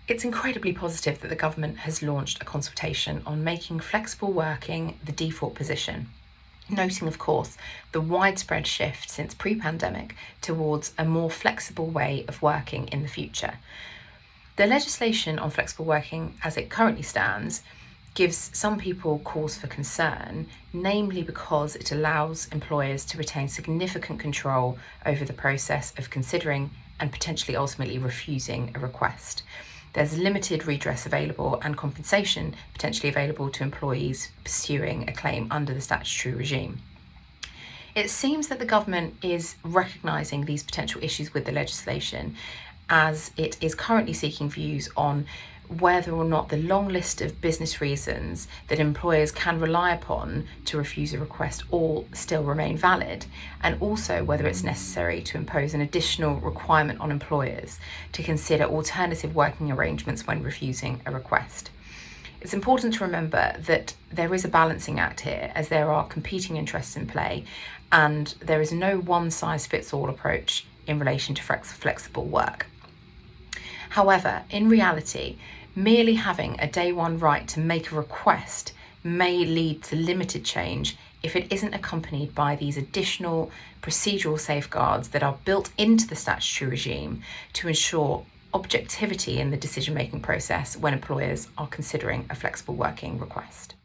It's incredibly positive that the government has launched a consultation on making flexible working the default position, noting, of course, the widespread shift since pre-pandemic towards a more flexible way of working in the future. The legislation on flexible working as it currently stands gives some people cause for concern, namely because it allows employers to retain significant control over the process of considering and potentially ultimately refusing a request. There's limited redress available and compensation potentially available to employees pursuing a claim under the statutory regime. It seems that the government is recognising these potential issues with the legislation, as it is currently seeking views on whether or not the long list of business reasons that employers can rely upon to refuse a request all still remain valid, and also whether it's necessary to impose an additional requirement on employers to consider alternative working arrangements when refusing a request. It's important to remember that there is a balancing act here, as there are competing interests in play, and there is no one-size-fits-all approach in relation to flexible work. However, in reality, merely having a day one right to make a request may lead to limited change if it isn't accompanied by these additional procedural safeguards that are built into the statutory regime to ensure objectivity in the decision-making process when employers are considering a flexible working request.